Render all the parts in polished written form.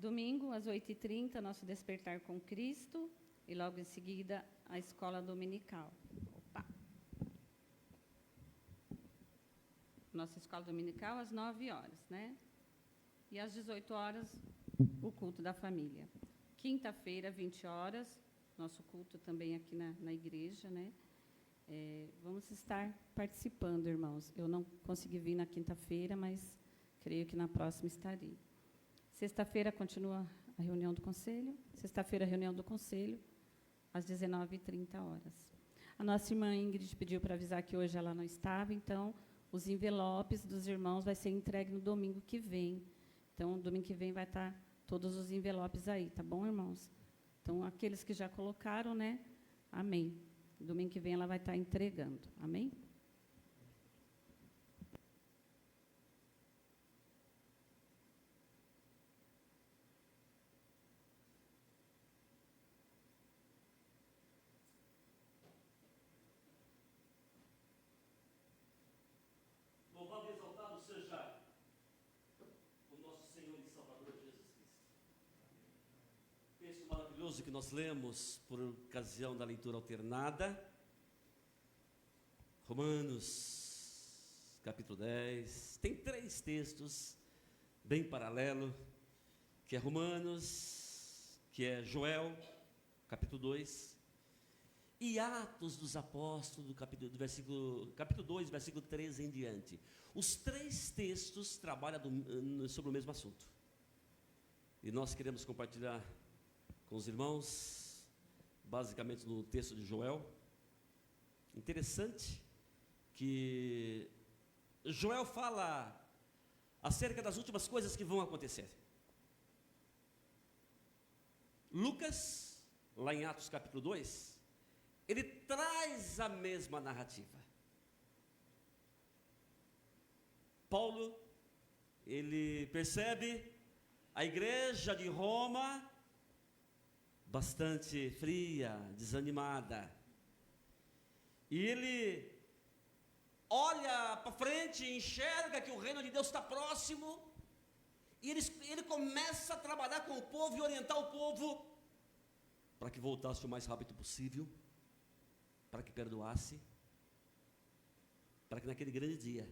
Domingo, às 8h30, nosso Despertar com Cristo. E logo em seguida, a escola dominical. Opa! Nossa escola dominical às 9h, né? E às 18h, o culto da família. Quinta-feira, 20h, nosso culto também aqui na igreja, né? Vamos estar participando, irmãos. Eu não consegui vir na quinta-feira, mas creio que na próxima estarei. Sexta-feira continua a reunião do conselho. Sexta-feira, a reunião do conselho, às 19h30. A nossa irmã Ingrid pediu para avisar que hoje ela não estava, então os envelopes dos irmãos vai ser entregue no domingo que vem. Então, domingo que vem vai estar todos os envelopes aí, tá bom, irmãos? Então, aqueles que já colocaram, né? Amém. Domingo que vem ela vai estar entregando. Amém? Louvado e exaltado seja o nosso Senhor e Salvador Jesus Cristo. Texto maravilhoso que nós lemos por ocasião da leitura alternada. Romanos, capítulo 10. Tem 3 textos bem paralelos, que é Romanos, que é Joel, capítulo 2, e Atos dos Apóstolos, capítulo 2, versículo 13 em diante. Os 3 textos trabalham sobre o mesmo assunto. E nós queremos compartilhar com os irmãos, basicamente no texto de Joel. Interessante que Joel fala acerca das últimas coisas que vão acontecer. Lucas, lá em Atos capítulo 2, ele traz a mesma narrativa. Paulo, ele percebe a igreja de Roma bastante fria, desanimada. E ele olha para frente e enxerga que o reino de Deus está próximo. E ele começa a trabalhar com o povo e orientar o povo para que voltasse o mais rápido possível, para que perdoasse, para que naquele grande dia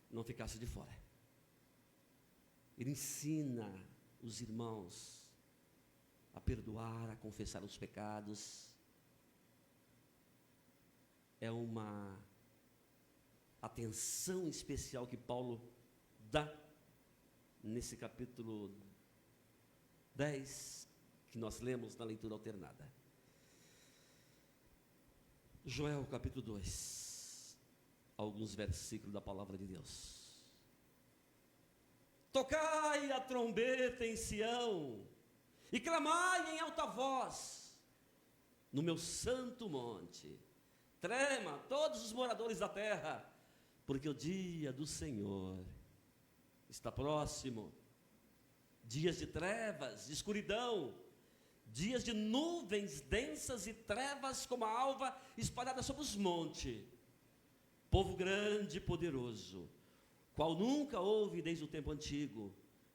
não ficasse de fora. Ele ensina os irmãos a perdoar, a confessar os pecados. É uma atenção especial que Paulo dá nesse capítulo 10, que nós lemos na leitura alternada. Joel capítulo 2, alguns versículos da palavra de Deus. Tocai a trombeta em Sião, e clamai em alta voz no meu santo monte. Trema todos os moradores da terra, porque o dia do Senhor está próximo. Dias de trevas, de escuridão, dias de nuvens densas e trevas como a alva espalhada sobre os montes. Povo grande e poderoso, qual nunca houve desde o tempo antigo,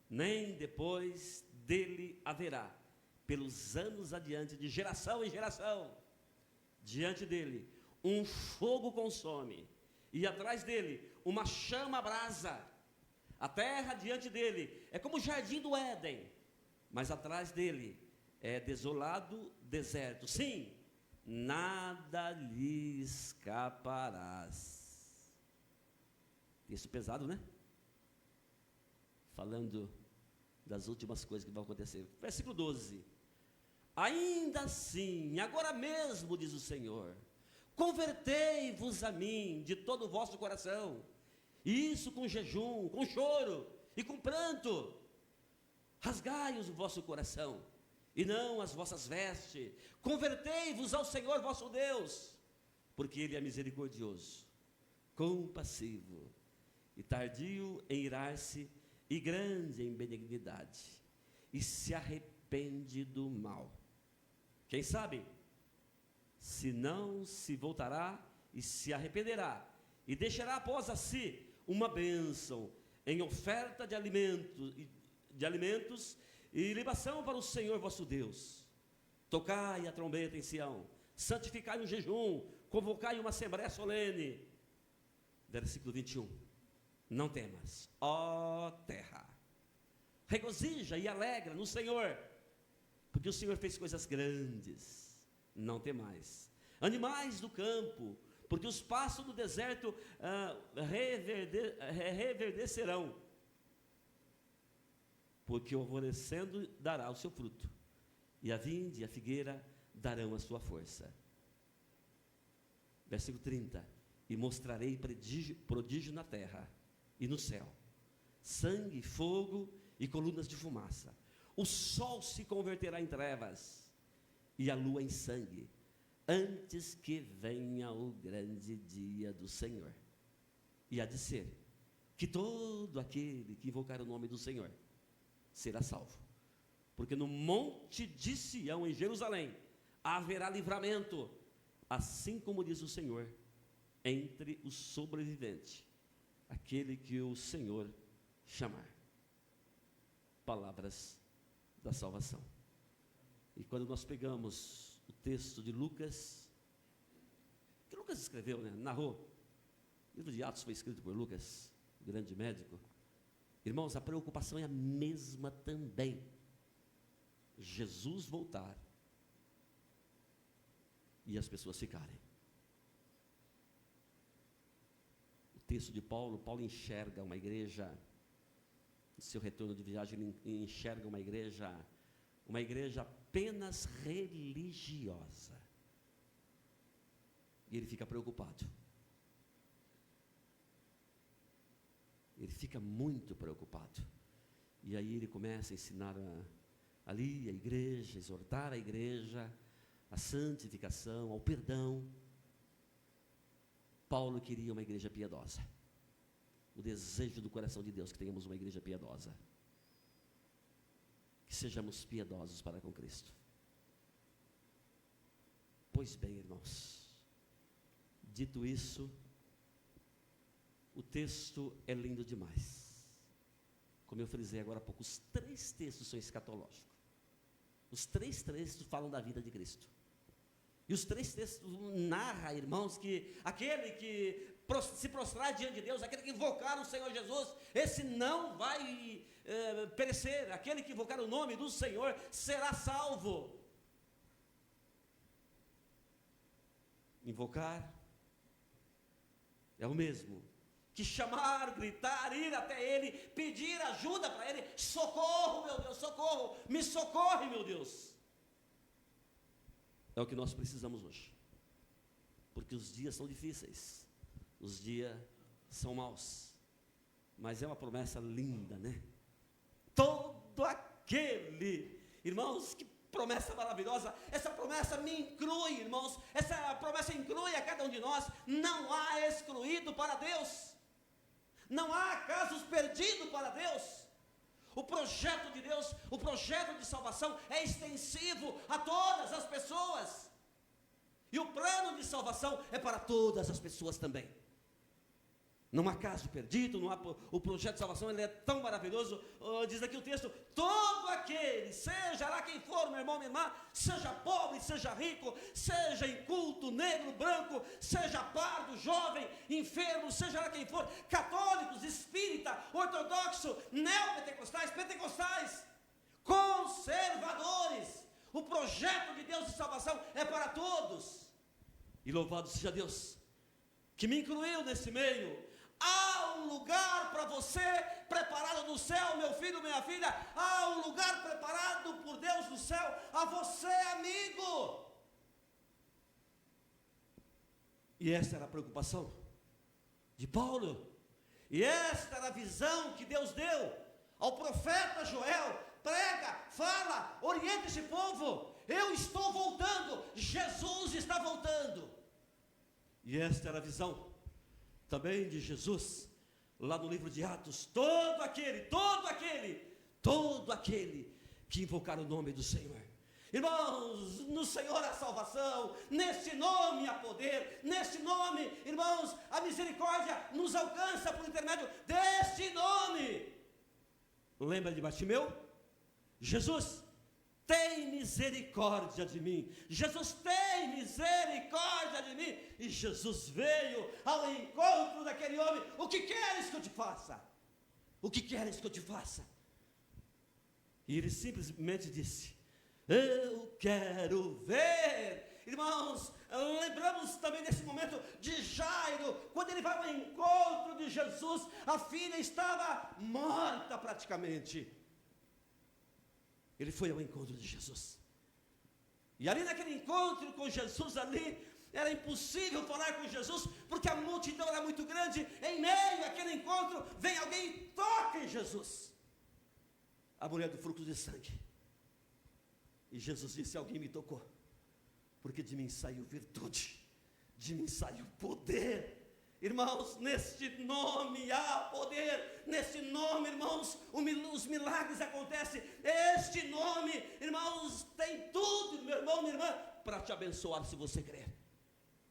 nem depois dele haverá, pelos anos adiante, de geração em geração. Diante dele um fogo consome, e atrás dele uma chama abrasa. A terra diante dele é como o jardim do Éden, mas atrás dele é desolado deserto. Sim, nada lhe escaparás. Texto pesado, né? Falando das últimas coisas que vão acontecer. Versículo 12. Ainda assim, agora mesmo, diz o Senhor, convertei-vos a mim de todo o vosso coração, isso com jejum, com choro e com pranto. Rasgai-os o vosso coração, e não as vossas vestes. Convertei-vos ao Senhor vosso Deus, porque Ele é misericordioso, compassivo e tardio em irar-se, e grande em benignidade, e se arrepende do mal. Quem sabe, se não se voltará e se arrependerá, e deixará após a si uma bênção em oferta de alimentos e libação para o Senhor vosso Deus. Tocai a trombeta em Sião, santificai um jejum, convocai uma assembléia solene. Versículo 21. Não temas, ó terra, regozija e alegra no Senhor, porque o Senhor fez coisas grandes. Não temais, animais do campo, porque os pastos do deserto reverdecerão, porque o alvorecendo dará o seu fruto, e a vinde e a figueira darão a sua força. Versículo 30. E mostrarei prodígio na terra e no céu, sangue, fogo e colunas de fumaça. O sol se converterá em trevas e a lua em sangue, antes que venha o grande dia do Senhor. E há de ser que todo aquele que invocar o nome do Senhor será salvo. Porque no monte de Sião, em Jerusalém, haverá livramento, assim como diz o Senhor, entre os sobreviventes, aquele que o Senhor chamar. Palavras da salvação. E quando nós pegamos o texto de Lucas, que Lucas escreveu, narrou, o livro de Atos foi escrito por Lucas, o grande médico. Irmãos, a preocupação é a mesma também. Jesus voltar e as pessoas ficarem. O texto de Paulo enxerga uma igreja, no seu retorno de viagem, ele enxerga uma igreja apenas religiosa. E ele fica preocupado. Ele fica muito preocupado. E aí ele começa a ensinar ali a igreja, exortar a igreja, a santificação, ao perdão. Paulo queria uma igreja piedosa. O desejo do coração de Deus que tenhamos uma igreja piedosa. Que sejamos piedosos para com Cristo. Pois bem, irmãos, dito isso, o texto é lindo demais. Como eu frisei agora há pouco, os 3 textos são escatológicos. Os 3 textos falam da vida de Cristo. E os 3 textos narram, irmãos, que aquele que se prostrar diante de Deus, aquele que invocar o Senhor Jesus, esse não vai perecer. Aquele que invocar o nome do Senhor será salvo. Invocar é o mesmo que chamar, gritar, ir até Ele, pedir ajuda para Ele. Socorro, meu Deus, socorro, me socorre, meu Deus. É o que nós precisamos hoje, porque os dias são difíceis, os dias são maus, mas é uma promessa linda, né? Todo aquele, irmãos, que promessa maravilhosa, essa promessa me inclui, irmãos, essa promessa inclui a cada um de nós, não há excluído para Deus, não há casos perdidos para Deus. O projeto de Deus, o projeto de salvação é extensivo a todas as pessoas. E o plano de salvação é para todas as pessoas também. Não há caso perdido, não há, o projeto de salvação ele é tão maravilhoso. Diz aqui o texto: todo aquele, seja lá quem for, meu irmão, minha irmã, seja pobre, seja rico, seja inculto, negro, branco, seja pardo, jovem, enfermo, seja lá quem for, católicos, espírita, ortodoxo, neopentecostais, pentecostais, conservadores, o projeto de Deus de salvação é para todos. E louvado seja Deus que me incluiu nesse meio. Há um lugar para você preparado no céu, meu filho, minha filha. Há um lugar preparado por Deus no céu a você, amigo. E essa era a preocupação de Paulo. E esta era a visão que Deus deu ao profeta Joel. Prega, fala, orienta esse povo. Eu estou voltando, Jesus está voltando. E esta era a visão também de Jesus, lá no livro de Atos: todo aquele que invocar o nome do Senhor. Irmãos, no Senhor há salvação, neste nome há poder, neste nome, irmãos, a misericórdia nos alcança por intermédio deste nome. Lembra de Bartimeu? Jesus, tem misericórdia de mim. Jesus, tem misericórdia de mim. E Jesus veio ao encontro daquele homem. O que queres que eu te faça? O que queres que eu te faça? E ele simplesmente disse: eu quero ver. Irmãos, lembramos também desse momento de Jairo, quando ele vai ao encontro de Jesus. A filha estava morta praticamente. Ele foi ao encontro de Jesus. E ali naquele encontro com Jesus ali, era impossível falar com Jesus, porque a multidão era muito grande. Em meio àquele encontro, vem alguém e toca em Jesus. A mulher do fluxo de sangue. E Jesus disse: alguém me tocou, porque de mim saiu virtude, de mim saiu poder. Irmãos, neste nome há poder, neste nome, irmãos, os milagres acontecem. Este nome, irmãos, tem tudo, meu irmão, minha irmã, para te abençoar se você crer,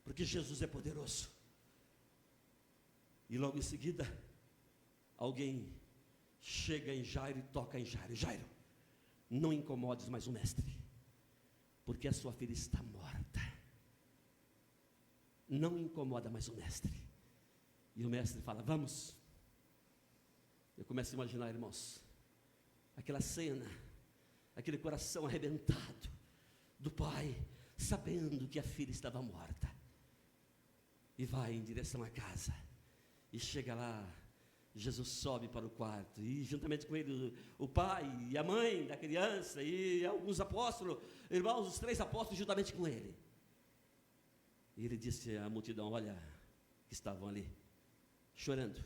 porque Jesus é poderoso. E logo em seguida, alguém chega em Jairo e toca em Jairo: Jairo, não incomodes mais o mestre, porque a sua filha está morta. Não incomoda mais o mestre. E o mestre fala: vamos. Eu começo a imaginar, irmãos, aquela cena, aquele coração arrebentado do pai, sabendo que a filha estava morta, e vai em direção à casa. E chega lá, Jesus sobe para o quarto, e juntamente com ele o pai e a mãe da criança, e alguns apóstolos, irmãos, os 3 apóstolos juntamente com ele. E ele disse à multidão: olha, que estavam ali, chorando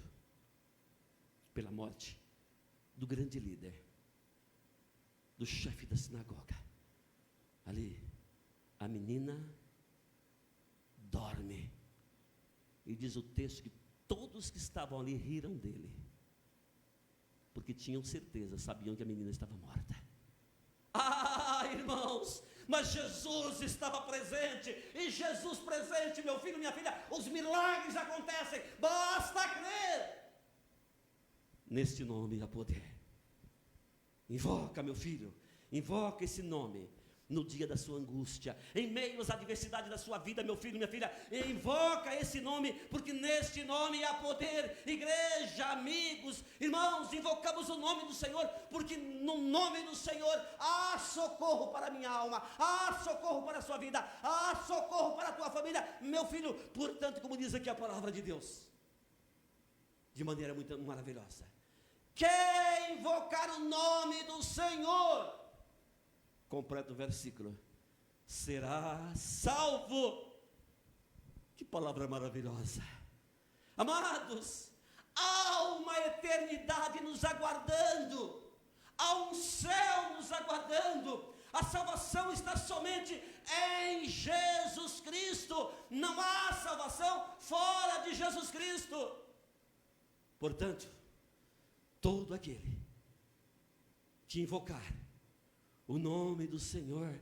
pela morte do grande líder, do chefe da sinagoga. Ali, a menina dorme. E diz o texto que todos que estavam ali riram dele, porque tinham certeza, sabiam que a menina estava morta. Ah, irmãos, mas Jesus estava presente, e Jesus presente, meu filho, minha filha, os milagres acontecem, basta crer. Neste nome há poder. Invoca, meu filho, invoca esse nome no dia da sua angústia, em meio às adversidades da sua vida, meu filho, minha filha, invoca esse nome, porque neste nome há poder. Igreja, amigos, irmãos, invocamos o nome do Senhor, porque no nome do Senhor há socorro para a minha alma, há socorro para a sua vida, há socorro para a tua família, meu filho. Portanto, como diz aqui a palavra de Deus, de maneira muito maravilhosa: quem invocar o nome do Senhor, completa o versículo, será salvo. Que palavra maravilhosa. Amados, há uma eternidade nos aguardando, há um céu nos aguardando. A salvação está somente em Jesus Cristo. Não há salvação fora de Jesus Cristo. Portanto, todo aquele que invocar o nome do Senhor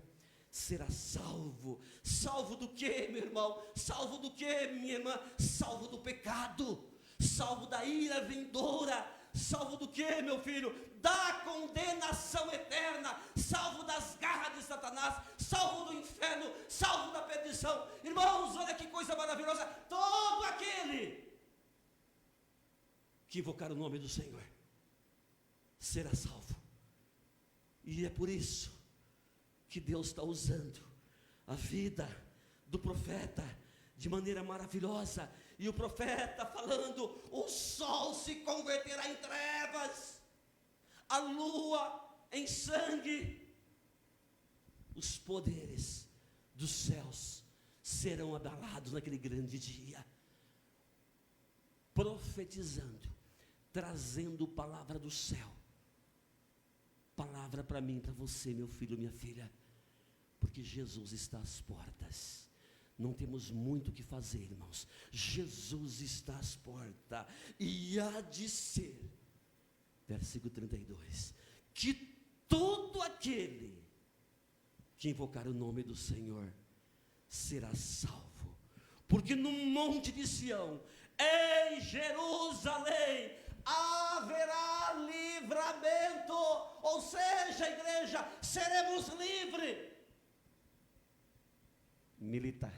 será salvo. Salvo do que, meu irmão? Salvo do que, minha irmã? Salvo do pecado, salvo da ira vindoura. Salvo do que, meu filho? Da condenação eterna, salvo das garras de Satanás, salvo do inferno, salvo da perdição. Irmãos, olha que coisa maravilhosa. Todo aquele que invocar o nome do Senhor será salvo. E é por isso que Deus está usando a vida do profeta de maneira maravilhosa. E o profeta falando: o sol se converterá em trevas, a lua em sangue, os poderes dos céus serão abalados naquele grande dia. Profetizando, trazendo palavra do céu, palavra para mim, para você, meu filho, minha filha, porque Jesus está às portas. Não temos muito o que fazer, irmãos. Jesus está às portas, e há de ser, versículo 32, que todo aquele que invocar o nome do Senhor será salvo, porque no monte de Sião, em Jerusalém, haverá livramento. Ou seja, igreja, seremos livres. Militar,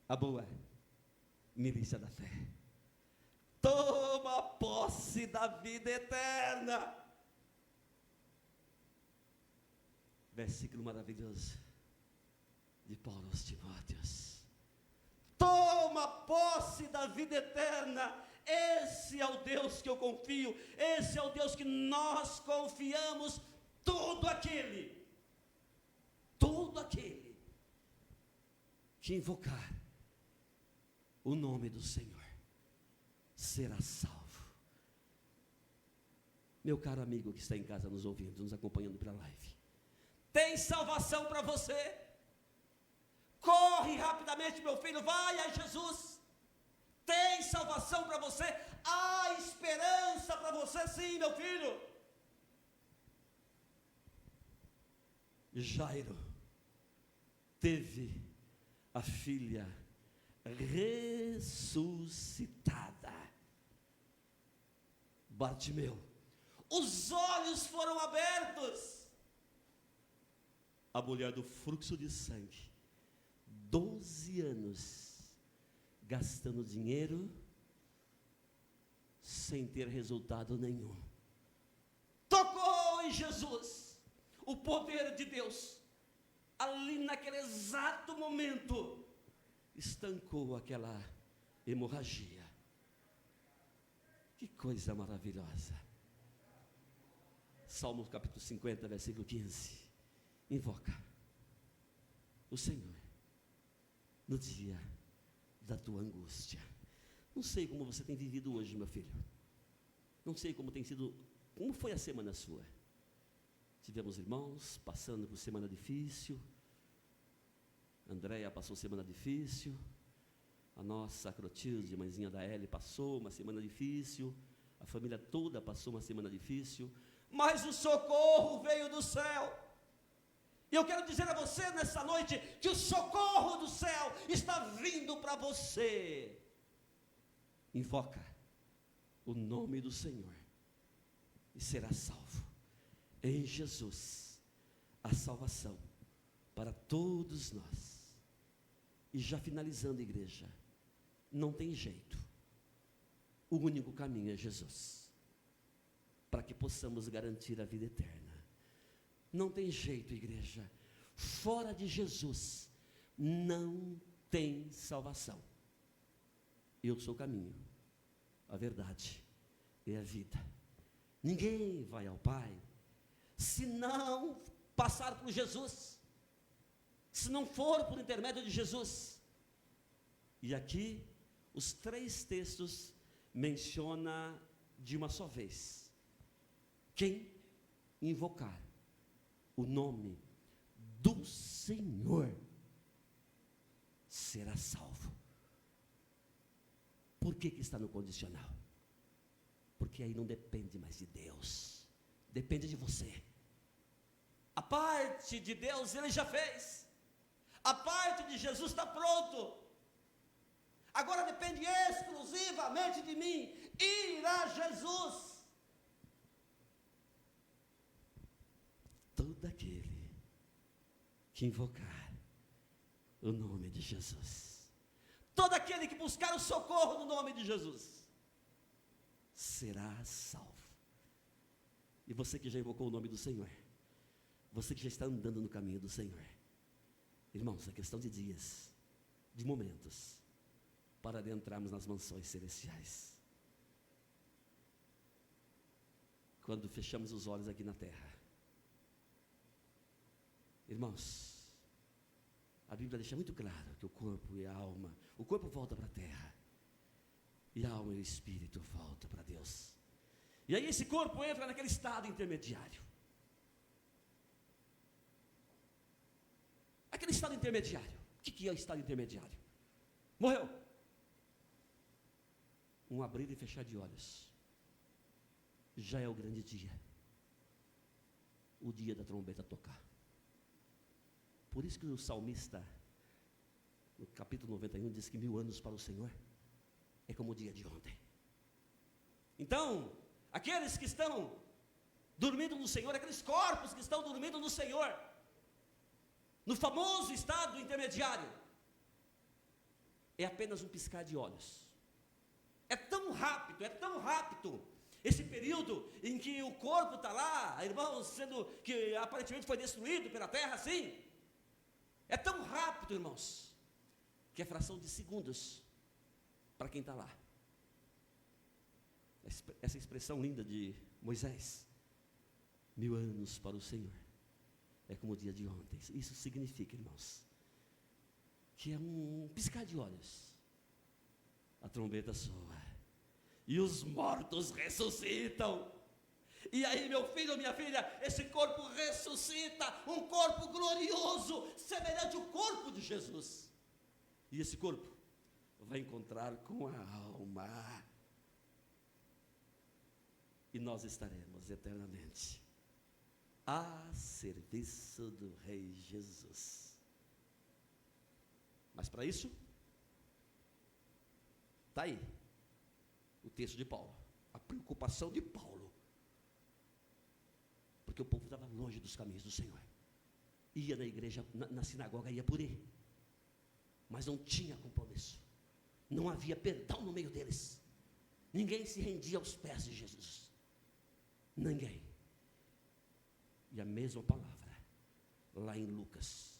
a boa milícia da fé. Toma posse da vida eterna. Versículo maravilhoso de Paulo aos Timóteos. Toma posse da vida eterna. Esse é o Deus que eu confio. Esse é o Deus que nós confiamos. Todo aquele que invocar o nome do Senhor será salvo. Meu caro amigo que está em casa nos ouvindo, nos acompanhando pela live, tem salvação para você. Corre rapidamente, meu filho, vai a Jesus. Tem salvação para você. Há esperança para você, sim, meu filho. Jairo teve a filha ressuscitada. Bartimeu, os olhos foram abertos. A mulher do fluxo de sangue, 12 anos, gastando dinheiro, sem ter resultado nenhum. Tocou em Jesus, o poder de Deus, ali naquele exato momento, estancou aquela hemorragia. Que coisa maravilhosa. Salmo capítulo 50, versículo 15. Invoca o Senhor no dia da tua angústia. Não sei como você tem vivido hoje, meu filho. Não sei como tem sido, como foi a semana sua. Tivemos irmãos passando por semana difícil. Andréia passou semana difícil. A nossa Clotilde, mãezinha da Eli, passou uma semana difícil. A família toda passou uma semana difícil. Mas o socorro veio do céu. E eu quero dizer a você nessa noite que o socorro do céu está vindo para você. Invoca o nome do Senhor e será salvo. Em Jesus, a salvação para todos nós. E já finalizando, igreja, não tem jeito. O único caminho é Jesus, para que possamos garantir a vida eterna. Não tem jeito, igreja. Fora de Jesus, não tem salvação. Eu sou o caminho, a verdade e a vida. Ninguém vai ao Pai se não passar por Jesus, se não for por intermédio de Jesus. E aqui, os 3 textos menciona de uma só vez. Quem invocar o nome do Senhor será salvo. Por que está no condicional? Porque aí não depende mais de Deus, depende de você. A parte de Deus Ele já fez, a parte de Jesus está pronto. Agora depende exclusivamente de mim. Ir a Jesus. Todo aquele que invocar o nome de Jesus, todo aquele que buscar o socorro no nome de Jesus, será salvo. E você que já invocou o nome do Senhor, você que já está andando no caminho do Senhor, irmãos, é questão de dias, de momentos, para adentrarmos nas mansões celestiais. Quando fechamos os olhos aqui na terra, irmãos, a Bíblia deixa muito claro que o corpo e a alma, o corpo volta para a terra, e a alma e o espírito voltam para Deus. E aí esse corpo entra naquele estado intermediário. Aquele estado intermediário. O que é o estado intermediário? Morreu. Um abrir e fechar de olhos. Já é o grande dia. O dia da trombeta tocar. Por isso que o salmista, no capítulo 91, diz que 1000 anos para o Senhor é como o dia de ontem. Então, aqueles que estão dormindo no Senhor, aqueles corpos que estão dormindo no Senhor, no famoso estado intermediário, é apenas um piscar de olhos. É tão rápido esse período em que o corpo está lá, irmãos, sendo que aparentemente foi destruído pela terra, assim. É tão rápido, irmãos, que é fração de segundos para quem está lá. Essa expressão linda de Moisés, 1000 anos para o Senhor é como o dia de ontem. Isso significa, irmãos, que é um piscar de olhos. A trombeta soa e os mortos ressuscitam. E aí, meu filho, minha filha, esse corpo ressuscita, um corpo glorioso, semelhante ao corpo de Jesus. E esse corpo vai encontrar com a alma. E nós estaremos eternamente a serviço do Rei Jesus. Mas para isso, está aí o texto de Paulo, a preocupação de Paulo, porque o povo estava longe dos caminhos do Senhor, ia na igreja, na sinagoga, ia por ir, mas não tinha compromisso, não havia perdão no meio deles, ninguém se rendia aos pés de Jesus, ninguém. E a mesma palavra, lá em Lucas,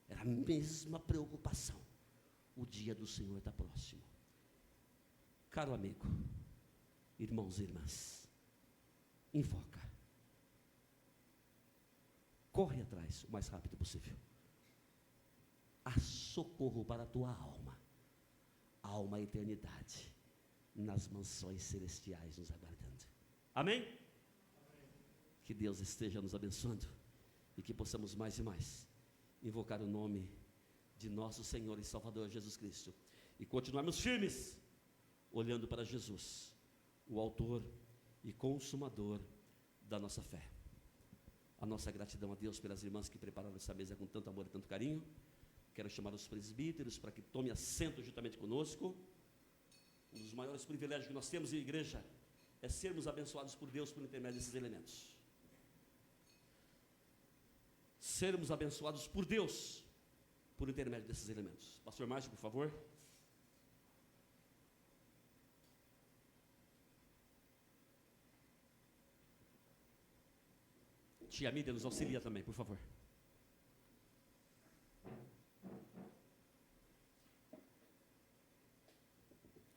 era a mesma preocupação. O dia do Senhor está próximo. Caro amigo, irmãos e irmãs, invoca. Corre atrás o mais rápido possível. Há socorro para a tua alma. Há uma eternidade nas mansões celestiais nos aguardando. Amém? Que Deus esteja nos abençoando e que possamos mais e mais invocar o nome de nosso Senhor e Salvador Jesus Cristo e continuarmos firmes, olhando para Jesus, o autor e consumador da nossa fé. A nossa gratidão a Deus pelas irmãs que prepararam essa mesa com tanto amor e tanto carinho. Quero chamar os presbíteros para que tomem assento juntamente conosco. Um dos maiores privilégios que nós temos em igreja é sermos abençoados por Deus por intermédio desses elementos. Sermos abençoados por Deus por intermédio desses elementos. Pastor Márcio, por favor. Tia Mídia nos auxilia também, por favor.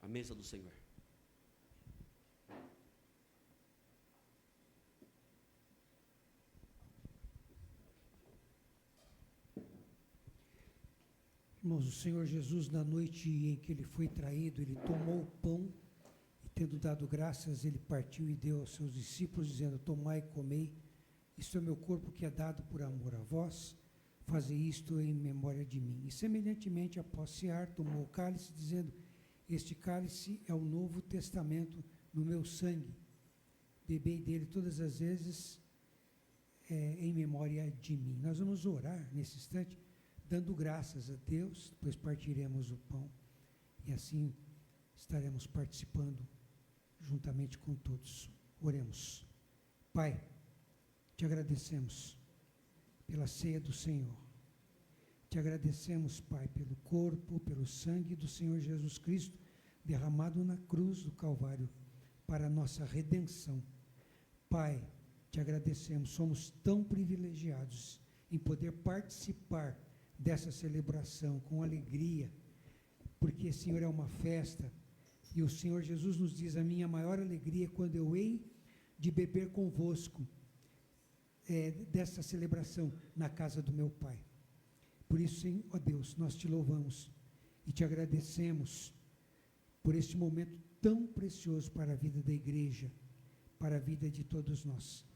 A mesa do Senhor. Irmãos, o Senhor Jesus, na noite em que ele foi traído, ele tomou o pão e, tendo dado graças, ele partiu e deu aos seus discípulos, dizendo: tomai e comei, isto é meu corpo que é dado por amor a vós, fazei isto em memória de mim. E semelhantemente, após cear, tomou o cálice, dizendo: este cálice é o novo testamento no meu sangue, bebei dele todas as vezes em memória de mim. Nós vamos orar nesse instante, dando graças a Deus, depois partiremos o pão e assim estaremos participando juntamente com todos. Oremos. Pai, te agradecemos pela ceia do Senhor. Te agradecemos, Pai, pelo corpo, pelo sangue do Senhor Jesus Cristo derramado na cruz do Calvário para a nossa redenção. Pai, te agradecemos, somos tão privilegiados em poder participar dessa celebração com alegria, porque, Senhor, é uma festa, e o Senhor Jesus nos diz: a minha maior alegria é quando eu hei de beber convosco dessa celebração na casa do meu Pai. Por isso, Senhor, ó Deus, nós te louvamos e te agradecemos por este momento tão precioso para a vida da igreja, para a vida de todos nós.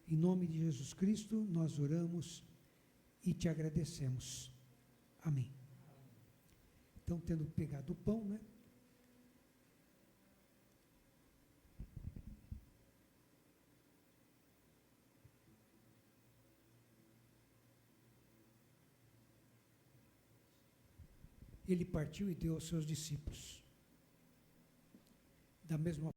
Em nome de Jesus Cristo, nós oramos e te agradecemos. Amém. Então, tendo pegado o pão, né? Ele partiu e deu aos seus discípulos. Da mesma